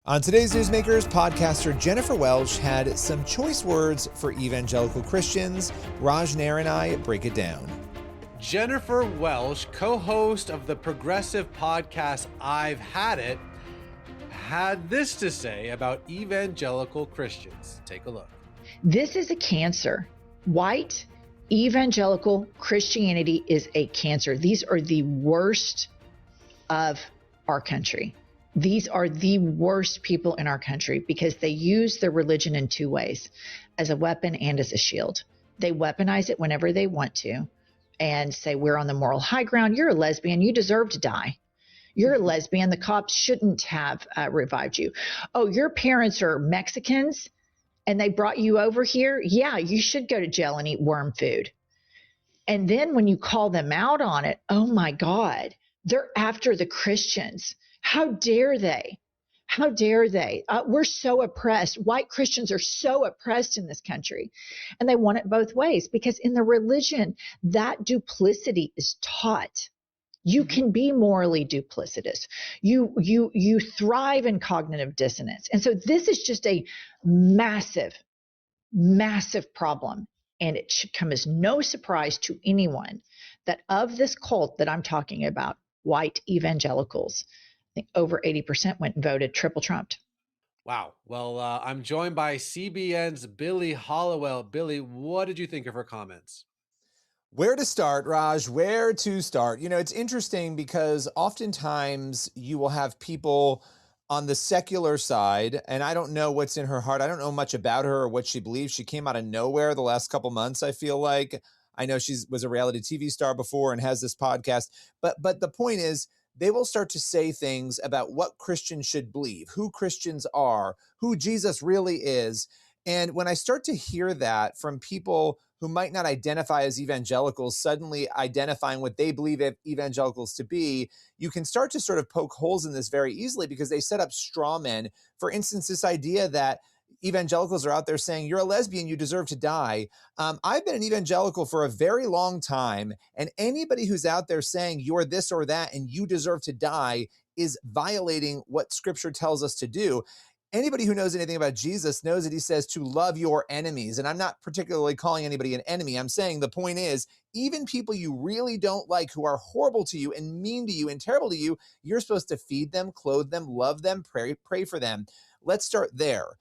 On today's Newsmakers, podcaster Jennifer Welch had some choice words for evangelical Christians. Raj, Nair, and I break it down. Jennifer Welch, co-host of the progressive podcast I've Had It, had this to say about evangelical Christians. Take a look. This is a cancer. White evangelical Christianity is a cancer. These are the worst of our country. These are the worst people in our country because they use their religion in two ways, as a weapon and as a shield. They weaponize it whenever they want to and say, we're on the moral high ground. You're a lesbian. You deserve to die. You're a lesbian. The cops shouldn't have revived you. Oh, your parents are Mexicans and they brought you over here. Yeah, you should go to jail and eat worm food. And then when you call them out on it, oh my God, they're after the Christians. How dare they? How dare they? We're so oppressed. White Christians are so oppressed in this country. And they want it both ways because in the religion, that duplicity is taught. You can be morally duplicitous. You thrive in cognitive dissonance. And so this is just a massive, massive problem. And it should come as no surprise to anyone that of this cult that I'm talking about, white evangelicals, I think over 80% went and voted triple trumped. Wow. Well, I'm joined by CBN's Billy Hallowell. Billy, what did you think of her comments? Where to start, Raj? Where to start? You know, it's interesting because oftentimes you will have people on the secular side, and I don't know what's in her heart. I don't know much about her or what she believes. She came out of nowhere the last couple months, I feel like. I know she was a reality TV star before and has this podcast. But the point is, they will start to say things about what Christians should believe, who Christians are, who Jesus really is. And when I start to hear that from people who might not identify as evangelicals, suddenly identifying what they believe evangelicals to be, you can start to sort of poke holes in this very easily because they set up straw men. For instance, this idea that evangelicals are out there saying, you're a lesbian, you deserve to die. I've been an evangelical for a very long time, and anybody who's out there saying you're this or that and you deserve to die is violating what Scripture tells us to do. Anybody who knows anything about Jesus knows that he says to love your enemies. And I'm not particularly calling anybody an enemy. I'm saying the point is, even people you really don't like who are horrible to you and mean to you and terrible to you, you're supposed to feed them, clothe them, love them, pray for them. Let's start there.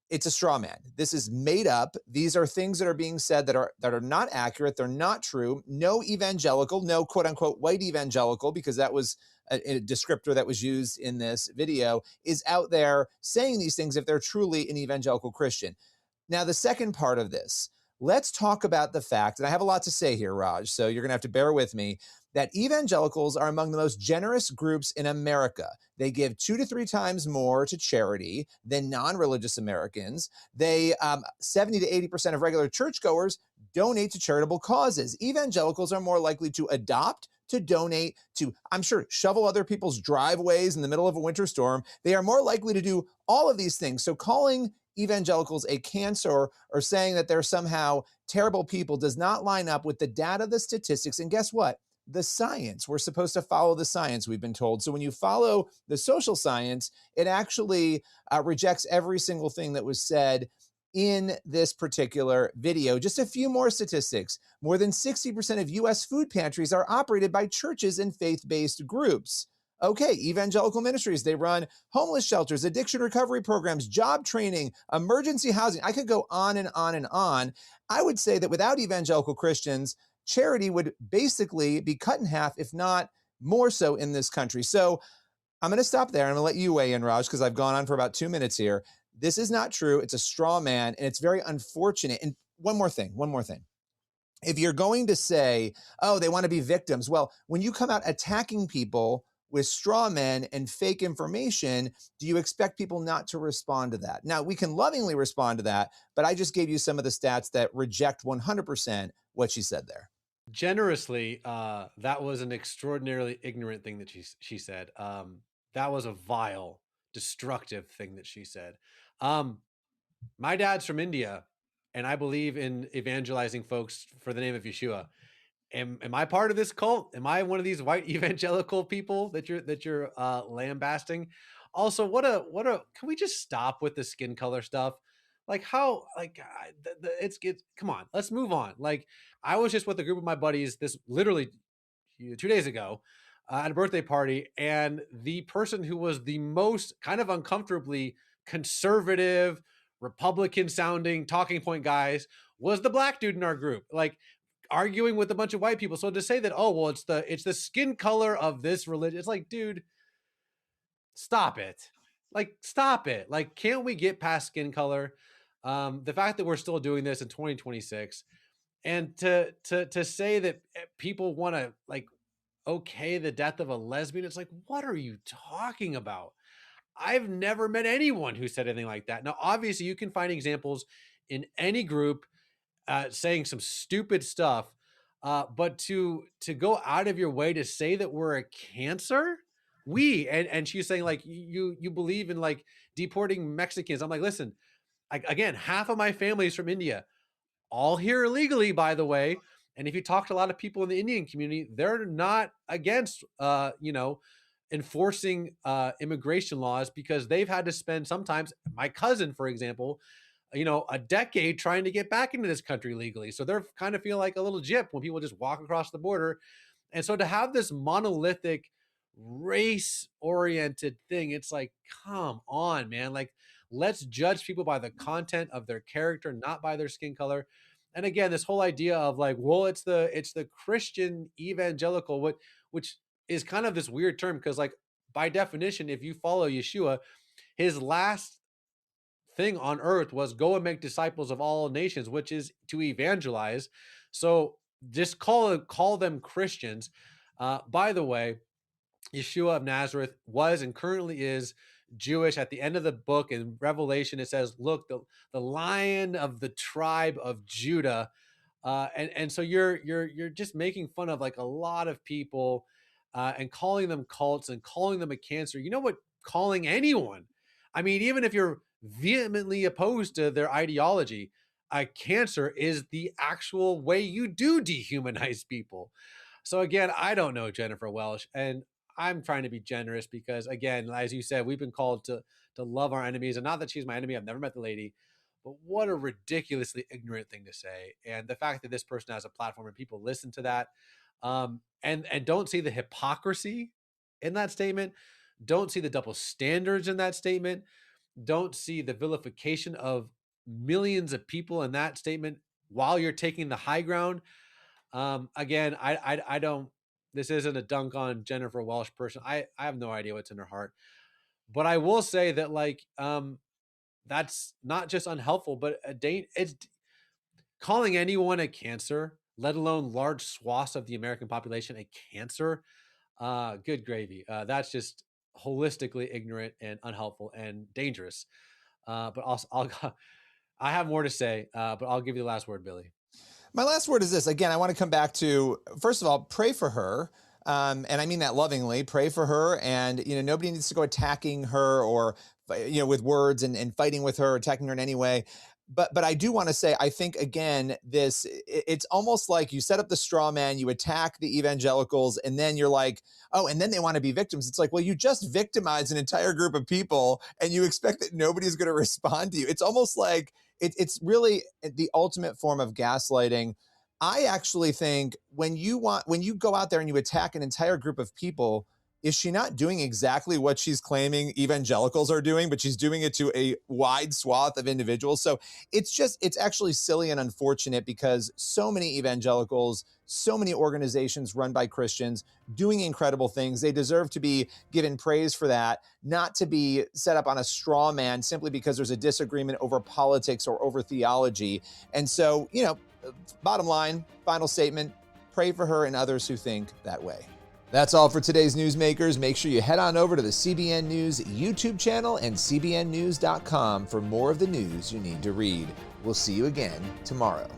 It's a straw man. This is made up. These are things that are being said that are not accurate. They're not true. No evangelical, no quote unquote white evangelical, because that was a descriptor that was used in this video, is out there saying these things if they're truly an evangelical Christian. Now, the second part of this, let's talk about the fact, and I have a lot to say here, Raj, so you're going to have to bear with me, that evangelicals are among the most generous groups in America. They give 2 to 3 times more to charity than non-religious Americans. 70 to 80% of regular churchgoers donate to charitable causes. Evangelicals are more likely to adopt, to donate, to, I'm sure, shovel other people's driveways in the middle of a winter storm. They are more likely to do all of these things. So calling evangelicals a cancer or saying that they're somehow terrible people does not line up with the data, the statistics, and guess what? The science. We're supposed to follow the science, we've been told. So when you follow the social science, it actually rejects every single thing that was said in this particular video. Just a few more statistics. More than 60% of U.S. food pantries are operated by churches and faith-based groups. Okay, evangelical ministries, they run homeless shelters, addiction recovery programs, job training, emergency housing. I could go on and on and on. I would say that without evangelical Christians, charity would basically be cut in half, if not more so in this country. So I'm going to stop there. I'm going to let you weigh in, Raj, because I've gone on for about 2 minutes here. This is not true. It's a straw man, and it's very unfortunate. And one more thing. If you're going to say, oh, they want to be victims, well, when you come out attacking people with straw men and fake information, do you expect people not to respond to that? Now, we can lovingly respond to that, but I just gave you some of the stats that reject 100% what she said there. Generously, that was an extraordinarily ignorant thing that she said. That was a vile, destructive thing that she said. My dad's from India, and I believe in evangelizing folks for the name of Yeshua. Am I part of this cult? Am I one of these white evangelical people that you're lambasting? Also, can we just stop with the skin color stuff? Like how, like it's come on, let's move on. Like I was just with a group of my buddies this literally 2 days ago at a birthday party, and the person who was the most kind of uncomfortably conservative, Republican sounding talking point guys was the black dude in our group, like arguing with a bunch of white people. So to say that, oh well, it's the skin color of this religion, it's like, dude, stop it. Like, stop it. Like, can't we get past skin color? The fact that we're still doing this in 2026, and to say that people want to like okay the death of a lesbian, it's like, what are you talking about? I've never met anyone who said anything like that. Now, obviously, you can find examples in any group saying some stupid stuff, but to go out of your way to say that we're a cancer, and she's saying like you believe in like deporting Mexicans. I'm like, listen, again, half of my family is from India, all here illegally, by the way. And if you talk to a lot of people in the Indian community, they're not against, enforcing immigration laws, because they've had to spend sometimes, my cousin, for example, a decade trying to get back into this country legally. So they're kind of feel like a little gyp when people just walk across the border. And so to have this monolithic race oriented thing, it's like, come on, man. Like, let's judge people by the content of their character, not by their skin color. And again, this whole idea of like, well, it's the Christian evangelical, which is kind of this weird term, because like by definition, if you follow Yeshua, his last thing on earth was go and make disciples of all nations, which is to evangelize. So just call them Christians. By the way, Yeshua of Nazareth was and currently is Jewish. At the end of the book in Revelation, it says, look, the Lion of the tribe of Judah. And so you're just making fun of like a lot of people, and calling them cults and calling them a cancer. You know what? Calling anyone, I mean, even if you're vehemently opposed to their ideology, a cancer is the actual way you do dehumanize people. So again, I don't know Jennifer Welch, and I'm trying to be generous because, again, as you said, we've been called to love our enemies. And not that she's my enemy, I've never met the lady, but what a ridiculously ignorant thing to say. And the fact that this person has a platform and people listen to that, and don't see the hypocrisy in that statement, don't see the double standards in that statement, don't see the vilification of millions of people in that statement while you're taking the high ground. Again, I don't, this isn't a dunk on Jennifer Welch person. I have no idea what's in her heart, but I will say that like, that's not just unhelpful, but it's calling anyone a cancer, let alone large swaths of the American population a cancer. Good gravy. That's just holistically ignorant and unhelpful and dangerous. But also I have more to say, but I'll give you the last word, Billy. My last word is this. Again, I want to come back to, first of all, pray for her. And I mean that lovingly. Pray for her. And, nobody needs to go attacking her or, with words and fighting with her, attacking her in any way. But I do want to say, I think, again, it's almost like you set up the straw man, you attack the evangelicals, and then you're like, oh, and then they want to be victims. It's like, well, you just victimized an entire group of people and you expect that nobody's going to respond to you. It's almost like it's really the ultimate form of gaslighting. I actually think when you go out there and you attack an entire group of people, is she not doing exactly what she's claiming evangelicals are doing, but she's doing it to a wide swath of individuals? So it's actually silly and unfortunate, because so many evangelicals, so many organizations run by Christians doing incredible things. They deserve to be given praise for that, not to be set up on a straw man simply because there's a disagreement over politics or over theology. And so, bottom line, final statement, pray for her and others who think that way. That's all for today's Newsmakers. Make sure you head on over to the CBN News YouTube channel and cbnnews.com for more of the news you need to read. We'll see you again tomorrow.